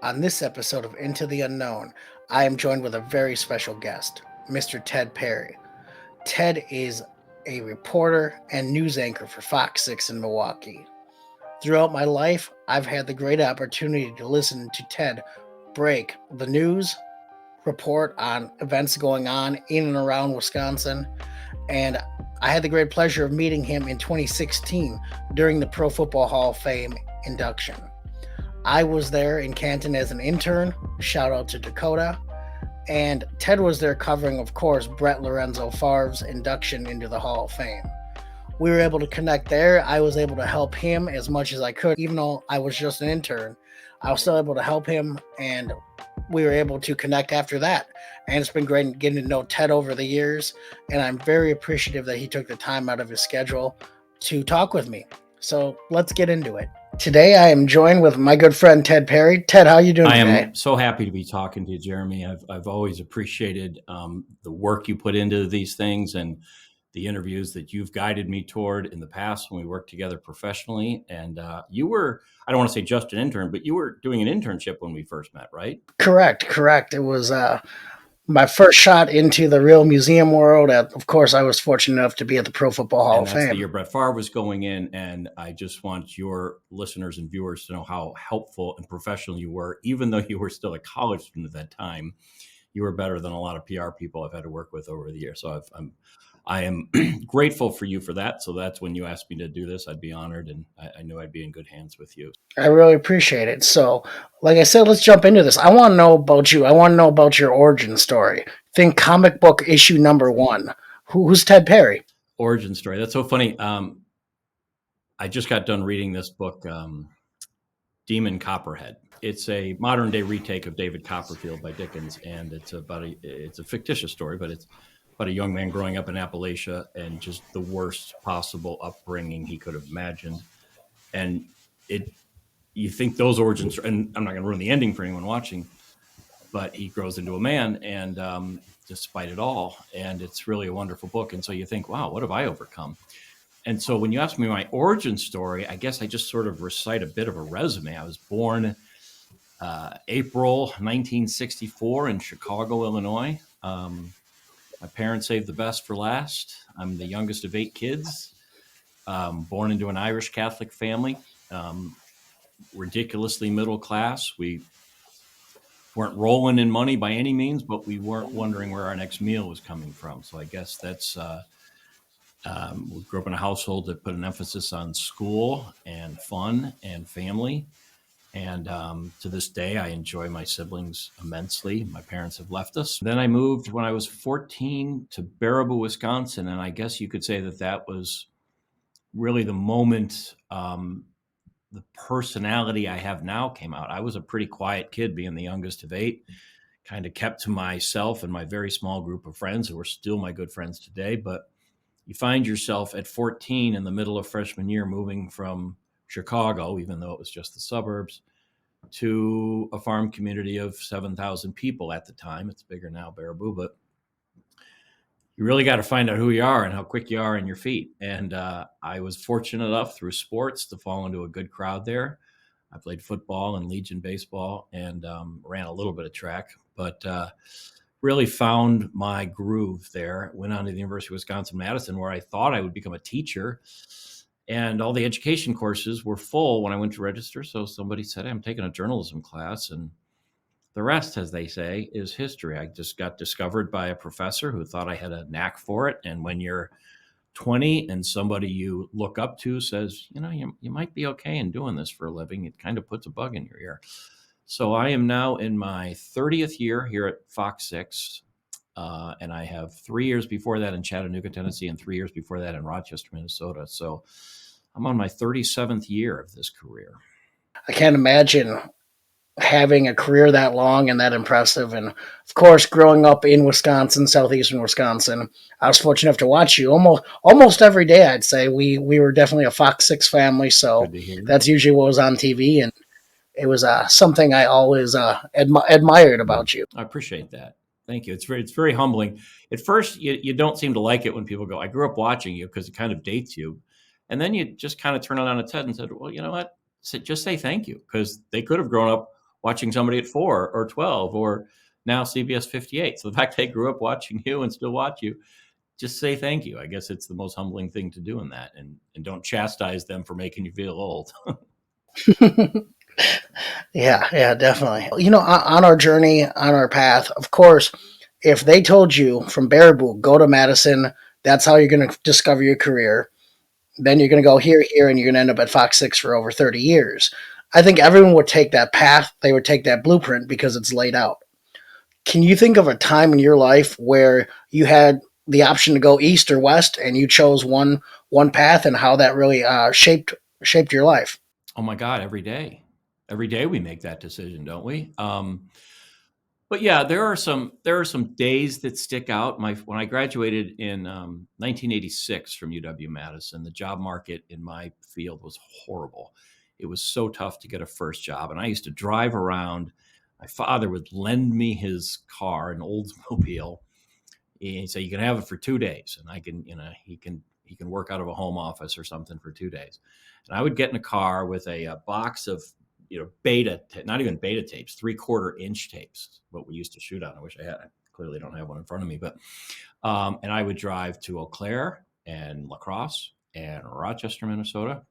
On this episode of Into the Unknown, I am joined with a very special guest, Mr. Ted Perry. Ted is a reporter and news anchor for Fox 6 in Milwaukee. Throughout my life, I've had the great opportunity to listen to Ted break the news, report on events going on in and around Wisconsin, and I had the great pleasure of meeting him in 2016 during the Pro Football Hall of Fame induction. I was there in Canton as an intern, shout out to Dakota, and Ted was there covering, of course, Brett Lorenzo Favre's induction into the Hall of Fame. We were able to connect there. I was able to help him as much as I could, even though I was just an intern. I was still able to help him, and we were able to connect after that. And it's been great getting to know Ted over the years, and I'm very appreciative that he took the time out of his schedule to talk with me. So let's get into it. Today I am joined with my good friend Ted Perry. Ted, how are you doing today? I am so happy to be talking to you, Jeremy. I've always appreciated the work you put into these things and the interviews that you've guided me toward in the past when we worked together professionally. And you were, I don't want to say just an intern, but you were doing an internship when we first met, right? Correct. It was my first shot into the real museum world. Of course, I was fortunate enough to be at the Pro Football Hall of Fame. That's the year Brett Favre was going in, and I just want your listeners and viewers to know how helpful and professional you were. Even though you were still a college student at that time, you were better than a lot of PR people I've had to work with over the years. So I am grateful for you for that. So that's when you asked me to do this, I'd be honored, and I knew I'd be in good hands with you. I really appreciate it. So, like I said, let's jump into this. I want to know about you. I want to know about your origin story. Think comic book issue number 1. Who's Ted Perry? Origin story. That's so funny. I just got done reading this book, Demon Copperhead. It's a modern day retake of David Copperfield by Dickens, and it's a fictitious story, but it's about a young man growing up in Appalachia and just the worst possible upbringing he could have imagined. And you think those origins, and I'm not going to ruin the ending for anyone watching, but he grows into a man, and despite it all, and it's really a wonderful book. And so you think, wow, what have I overcome? And so when you ask me my origin story, I guess I just sort of recite a bit of a resume. I was born April 1964 in Chicago, Illinois. My parents saved the best for last. I'm the youngest of 8 kids, born into an Irish Catholic family, ridiculously middle class. We weren't rolling in money by any means, but we weren't wondering where our next meal was coming from. So I guess that's, we grew up in a household that put an emphasis on school and fun and family. And to this day, I enjoy my siblings immensely. My parents have left us. Then I moved when I was 14 to Baraboo, Wisconsin. And I guess you could say that was really the moment the personality I have now came out. I was a pretty quiet kid, being the youngest of 8, kind of kept to myself and my very small group of friends who are still my good friends today. But you find yourself at 14 in the middle of freshman year moving from Chicago, even though it was just the suburbs, to a farm community of 7,000 people at the time. It's bigger now, Baraboo, but you really got to find out who you are and how quick you are on your feet. And I was fortunate enough through sports to fall into a good crowd there. I played football and Legion baseball and ran a little bit of track, but really found my groove there. Went on to the University of Wisconsin-Madison, where I thought I would become a teacher. And all the education courses were full when I went to register. So somebody said, hey, I'm taking a journalism class. And the rest, as they say, is history. I just got discovered by a professor who thought I had a knack for it. And when you're 20 and somebody you look up to says, you might be okay in doing this for a living, it kind of puts a bug in your ear. So I am now in my 30th year here at Fox 6. And I have 3 years before that in Chattanooga, Tennessee, and 3 years before that in Rochester, Minnesota. So I'm on my 37th year of this career. I can't imagine having a career that long and that impressive. And of course, growing up in Wisconsin, southeastern Wisconsin, I was fortunate enough to watch you almost every day. I'd say we were definitely a Fox 6 family. So that's usually what was on TV. And it was something I always admired about you. I appreciate that. Thank you. It's very humbling. At first, you don't seem to like it when people go, I grew up watching you, because it kind of dates you. And then you just kind of turn it on its head and said, well, you know what? Just say thank you, because they could have grown up watching somebody at 4 or 12 or now CBS 58. So the fact they grew up watching you and still watch you, just say thank you. I guess it's the most humbling thing to do in that, and don't chastise them for making you feel old. Yeah, definitely. You know, on our journey, on our path, of course, if they told you from Baraboo, go to Madison, that's how you're going to discover your career. Then you're going to go here, and you're going to end up at Fox 6 for over 30 years. I think everyone would take that path. They would take that blueprint because it's laid out. Can you think of a time in your life where you had the option to go east or west, and you chose one path, and how that really shaped your life? Oh my God, every day we make that decision, don't we? But yeah, there are some days that stick out. When I graduated in 1986 from UW-Madison, the job market in my field was horrible. It was so tough to get a first job, and I used to drive around. My father would lend me his car, an Oldsmobile. He'd say, "You can have it for 2 days," and I can, he can work out of a home office or something for 2 days. And I would get in a car with a box of not even beta tapes, 3/4 inch tapes, what we used to shoot on. I wish I had. I clearly don't have one in front of me, but and I would drive to Eau Claire and La Crosse and Rochester, Minnesota,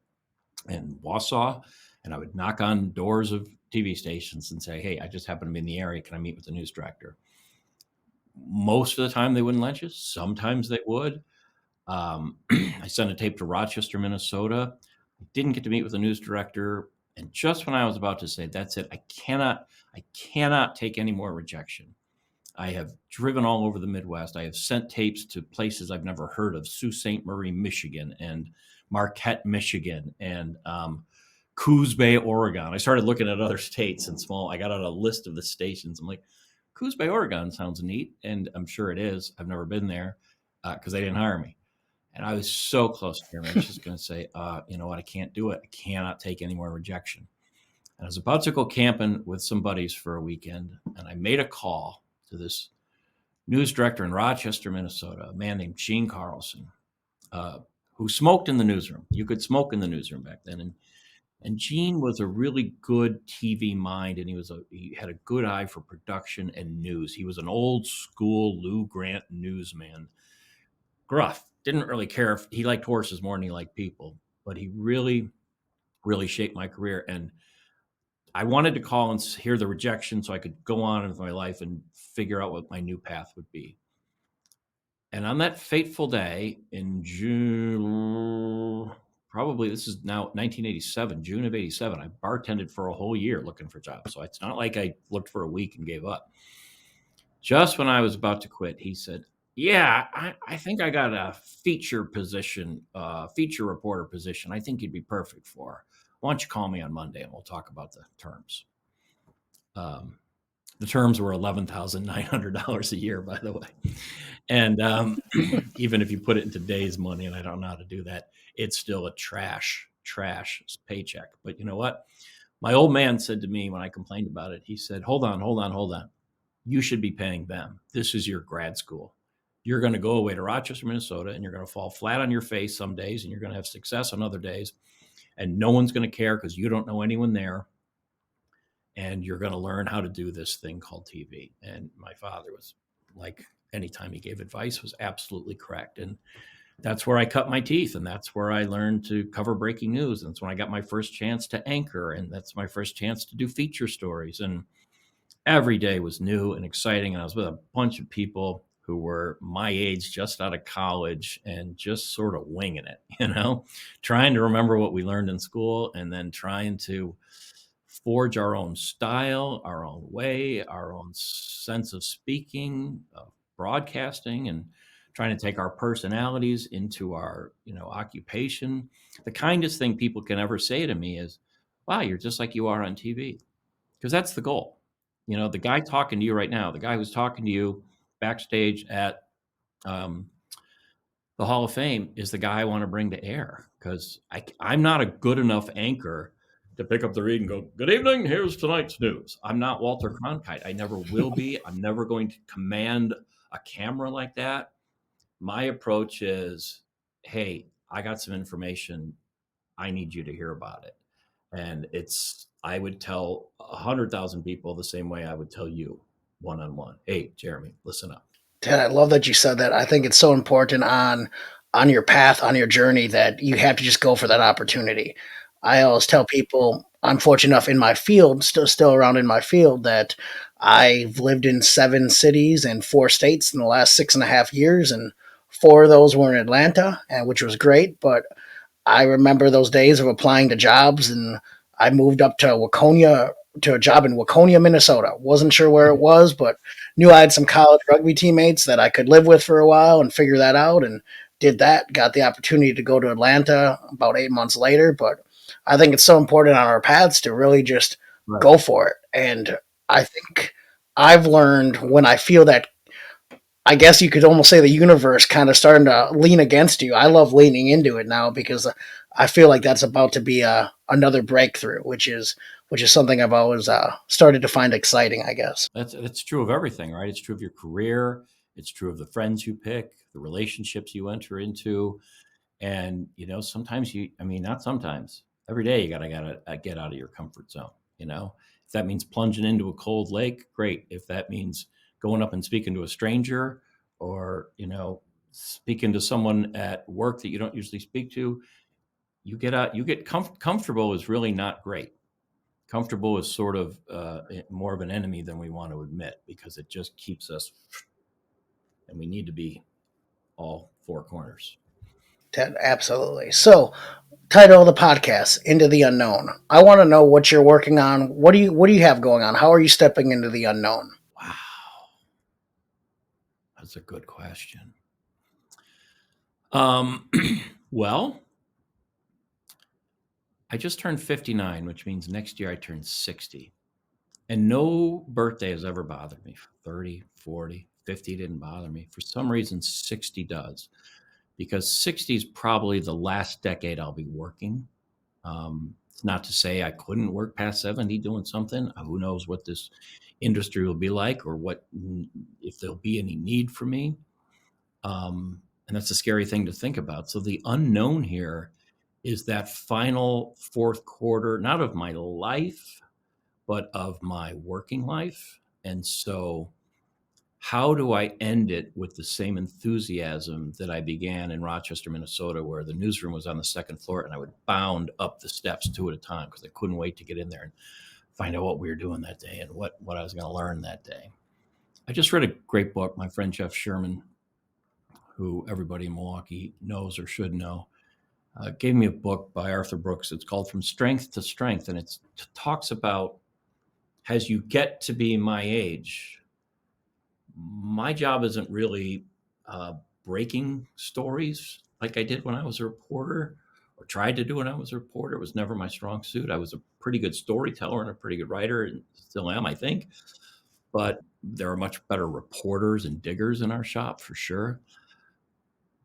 and Wausau, and I would knock on doors of TV stations and say, "Hey, I just happen to be in the area. Can I meet with the news director?" Most of the time, they wouldn't let you. Sometimes they would. I sent a tape to Rochester, Minnesota. I didn't get to meet with the news director. And just when I was about to say, that's it, I cannot take any more rejection. I have driven all over the Midwest. I have sent tapes to places I've never heard of: Sault Ste. Marie, Michigan, and Marquette, Michigan, and Coos Bay, Oregon. I started looking at other states and I got out a list of the stations. I'm like, Coos Bay, Oregon sounds neat. And I'm sure it is. I've never been there because they didn't hire me. And I was so close to him. I was just going to say, you know what? I can't do it. I cannot take any more rejection. And I was about to go camping with some buddies for a weekend. And I made a call to this news director in Rochester, Minnesota, a man named Gene Carlson, who smoked in the newsroom. You could smoke in the newsroom back then. And Gene was a really good TV mind, and he had a good eye for production and news. He was an old school Lou Grant newsman. Gruff, didn't really care if he liked horses more than he liked people, but he really, really shaped my career. And I wanted to call and hear the rejection so I could go on with my life and figure out what my new path would be. And on that fateful day in June, probably this is now 1987, June of 87, I bartended for a whole year looking for jobs. So it's not like I looked for a week and gave up. Just when I was about to quit, he said, "Yeah, I think I got a feature reporter position I think you'd be perfect for. Why don't you call me on Monday and we'll talk about the terms." The terms were $11,900 a year, by the way. And even if you put it in today's money, and I don't know how to do that, it's still a trash paycheck. But you know what? My old man said to me when I complained about it, he said, hold on. You should be paying them. This is your grad school. You're going to go away to Rochester, Minnesota, and you're going to fall flat on your face some days, and you're going to have success on other days. And no one's going to care because you don't know anyone there. And you're going to learn how to do this thing called TV. And my father was, like, anytime he gave advice, was absolutely correct. And that's where I cut my teeth. And that's where I learned to cover breaking news. And that's when I got my first chance to anchor. And that's my first chance to do feature stories. And every day was new and exciting. And I was with a bunch of people who were my age, just out of college, and just sort of winging it, trying to remember what we learned in school and then trying to forge our own style, our own way, our own sense of speaking, of broadcasting, and trying to take our personalities into our, occupation. The kindest thing people can ever say to me is, "Wow, you're just like you are on TV." Because that's the goal. The guy talking to you right now, the guy who's talking to you backstage at the Hall of Fame is the guy I want to bring to air, because I'm not a good enough anchor to pick up the reed and go, "Good evening, here's tonight's news." I'm not Walter Cronkite. I never will be. I'm never going to command a camera like that. My approach is, "Hey, I got some information. I need you to hear about it." And I would tell 100,000 people the same way I would tell you one-on-one. Hey, Jeremy, listen up. Ted, I love that you said that. I think it's so important on your path, on your journey, that you have to just go for that opportunity. I always tell people I'm fortunate enough in my field, still around in my field, that I've lived in 7 cities and 4 states in the last 6.5 years, and 4 of those were in Atlanta, and which was great. But I remember those days of applying to jobs, and I moved up to Waconia to a job in Waconia, Minnesota. Wasn't sure where it was, but knew I had some college rugby teammates that I could live with for a while and figure that out. And did that. Got the opportunity to go to Atlanta about 8 months later. But I think it's so important on our paths to really just Right. go for it. And I think I've learned when I feel that, I guess you could almost say, the universe kind of starting to lean against you. I love leaning into it now because I feel like that's about to be another breakthrough, which is something I've always started to find exciting, I guess. That's true of everything, right? It's true of your career. It's true of the friends you pick, the relationships you enter into. And, sometimes not sometimes, every day you gotta get out of your comfort zone. If that means plunging into a cold lake, great. If that means going up and speaking to a stranger, or, speaking to someone at work that you don't usually speak to, you get out, you get comfortable is really not great. Comfortable is sort of more of an enemy than we want to admit, because it just keeps us, and we need to be all four corners. Absolutely. So, title of the podcast, Into the Unknown. I want to know what you're working on. What do you have going on? How are you stepping into the unknown? Wow, that's a good question. Well, I just turned 59, which means next year I turn 60. And no birthday has ever bothered me. 30, 40, 50 didn't bother me. For some reason, 60 does, because 60 is probably the last decade I'll be working. It's not to say I couldn't work past 70 doing something. Who knows what this industry will be like, or if there'll be any need for me. And that's a scary thing to think about. So the unknown here is that final fourth quarter, not of my life, but of my working life. And so how do I end it with the same enthusiasm that I began in Rochester, Minnesota, where the newsroom was on the second floor and I would bound up the steps 2 at a time because I couldn't wait to get in there and find out what we were doing that day and what I was going to learn that day. I just read a great book. My friend Jeff Sherman, who everybody in Milwaukee knows or should know, gave me a book by Arthur Brooks. It's called From Strength to Strength, and it talks about, as you get to be my age, my job isn't really breaking stories like I did when I was a reporter, or tried to do when I was a reporter. It was never my strong suit. I was a pretty good storyteller and a pretty good writer, and still am, I think. But there are much better reporters and diggers in our shop, for sure.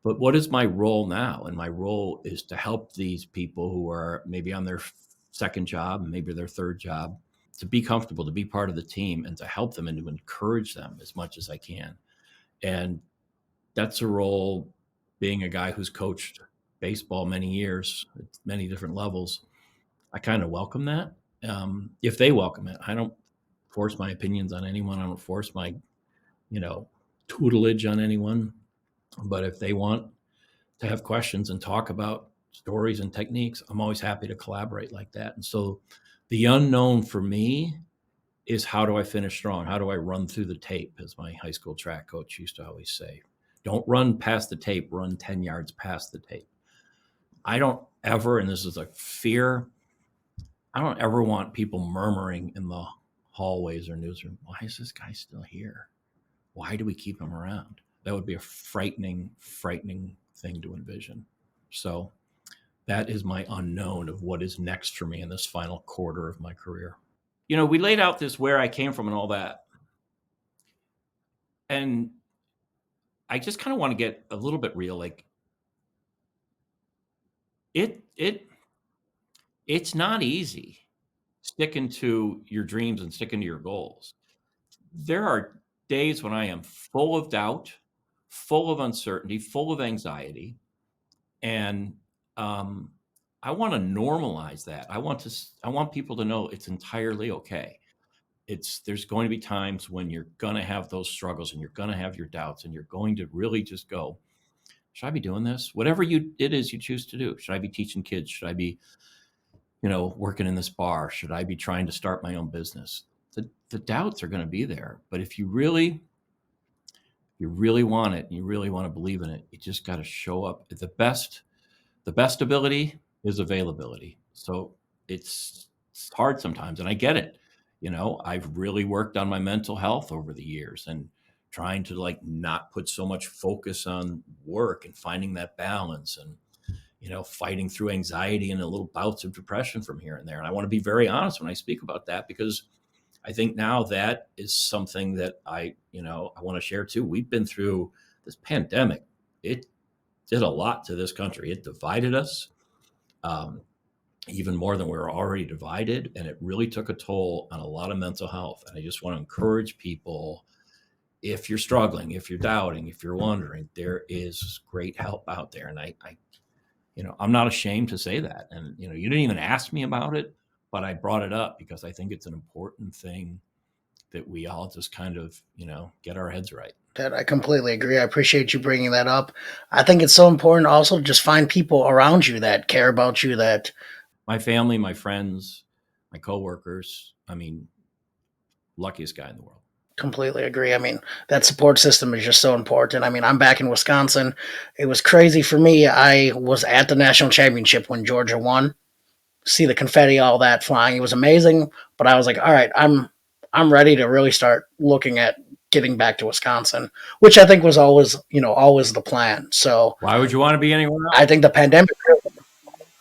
But what is my role now? And my role is to help these people who are maybe on their second job, maybe their third job, to be comfortable, to be part of the team, and to help them and to encourage them as much as I can. And that's a role, being a guy who's coached baseball many years at many different levels. I kind of welcome that. If they welcome it, I don't force my opinions on anyone. I don't force my, tutelage on anyone. But if they want to have questions and talk about stories and techniques, I'm always happy to collaborate like that. And so the unknown for me is, how do I finish strong? How do I run through the tape, as my high school track coach used to always say? Don't run past the tape, run 10 yards past the tape. I don't ever, and this is a fear, I don't ever want people murmuring in the hallways or newsroom, why is this guy still here? Why do we keep him around? That would be a frightening, frightening thing to envision. So that is my unknown of what is next for me in this final quarter of my career. We laid out this where I came from and all that. And I just kind of want to get a little bit real. Like, it's not easy sticking to your dreams and sticking to your goals. There are days when I am full of doubt, full of uncertainty, full of anxiety. And I want to normalize that. I want people to know it's entirely okay. There's going to be times when you're going to have those struggles and you're going to have your doubts and you're going to really just go, should I be doing this? Whatever it is you choose to do. Should I be teaching kids? Should I be, working in this bar? Should I be trying to start my own business? The doubts are going to be there. But if you really want it and you really want to believe in it, you just got to show up. The best ability is availability. So it's hard sometimes, and I get it. I've really worked on my mental health over the years and trying to not put so much focus on work and finding that balance and fighting through anxiety and a little bouts of depression from here and there. And I want to be very honest when I speak about that, because I think now that is something that I want to share too. We've been through this pandemic. It did a lot to this country. It divided us even more than we were already divided. And it really took a toll on a lot of mental health. And I just want to encourage people, if you're struggling, if you're doubting, if you're wondering, there is great help out there. And I'm not ashamed to say that. And, you didn't even ask me about it, but I brought it up because I think it's an important thing that we all just kind of, get our heads right. Ted, I completely agree. I appreciate you bringing that up. I think it's so important also to just find people around you that care about you, that my family, my friends, my coworkers, luckiest guy in the world. Completely agree. That support system is just so important. I'm back in Wisconsin. It was crazy for me. I was at the national championship when Georgia won. See the confetti, all that flying. It was amazing. But I was like, all right, I'm ready to really start looking at getting back to Wisconsin, which I think was always the plan. So why would you want to be anywhere else? I think the pandemic.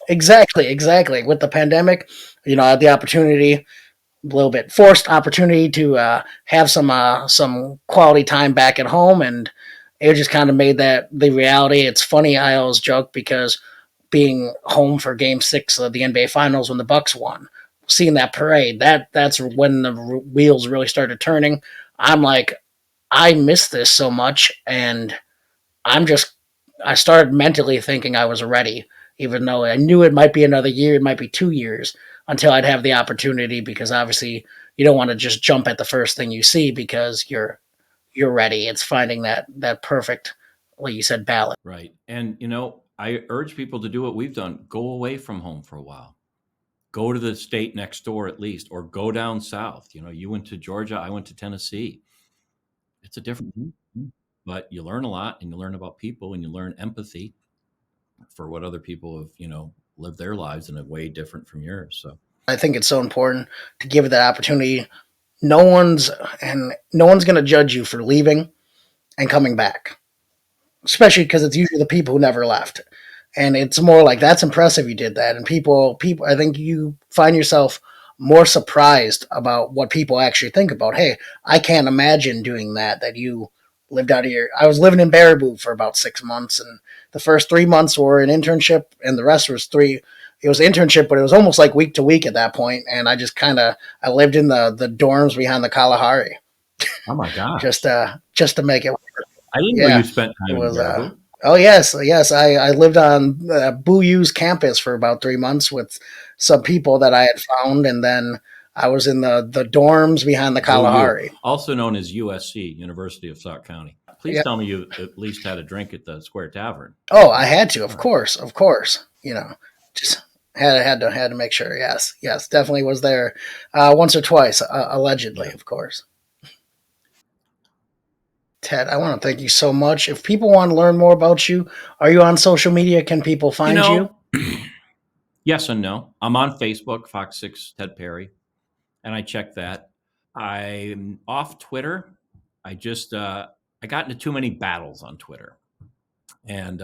Exactly. With the pandemic, I had the opportunity, a little bit forced opportunity to have some quality time back at home, and it just kind of made that the reality. It's funny, I always joke, because being home for Game 6 of the NBA Finals when the Bucks won, seeing that parade, that's when the wheels really started turning. I'm like, I miss this so much, and I started mentally thinking I was ready, even though I knew it might be another year, it might be 2 years until I'd have the opportunity, because obviously you don't want to just jump at the first thing you see because you're ready. It's finding that perfect, like you said, balance. Right. And, I urge people to do what we've done. Go away from home for a while. Go to the state next door at least, or go down south. You went to Georgia, I went to Tennessee. It's a different, but you learn a lot, and you learn about people, and you learn empathy for what other people have, lived their lives in a way different from yours. So I think it's so important to give it that opportunity. No one's going to judge you for leaving and coming back, especially because it's usually the people who never left. And it's more like, that's impressive you did that. And people, I think you find yourself more surprised about what people actually think about. Hey, I can't imagine doing that you lived out of here. I was living in Baraboo for about 6 months, and the first 3 months were an internship, and the rest was it was an internship, but it was almost like week to week at that point. And I just I lived in the dorms behind the Kalahari. Oh my gosh. just to make it work. I didn't know you spent time in Baraboo. Oh yes. I lived on Boo U's campus for about 3 months with some people that I had found, and then I was in the dorms behind the Kalahari, also known as USC, University of Sauk County. Please tell me you at least had a drink at the Square Tavern. Oh, I had to, of course. Just had to make sure. Yes, definitely was there once or twice, allegedly, of course. Ted, I want to thank you so much. If people want to learn more about you, are you on social media? Can people find you? Yes and no. I'm on Facebook, Fox 6 Ted Perry, and I check that. I'm off Twitter. I got into too many battles on Twitter, and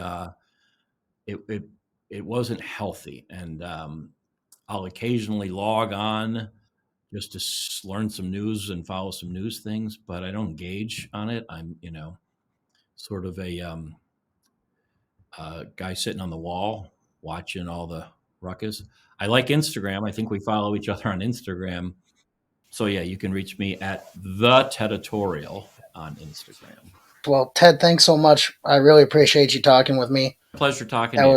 it wasn't healthy. And I'll occasionally log on just to learn some news and follow some news things, but I don't engage on it. I'm, sort of a guy sitting on the wall watching all the ruckus. I like Instagram. I think we follow each other on Instagram. So yeah, you can reach me at the Teditorial on Instagram. Well, Ted, thanks so much. I really appreciate you talking with me. Pleasure talking That to you.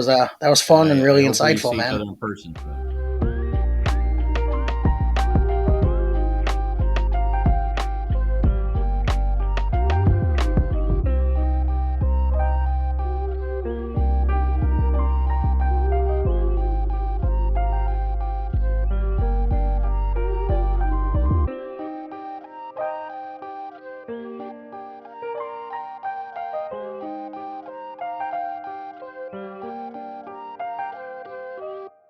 was fun and really I hope we insightful, see each man. other in person. So.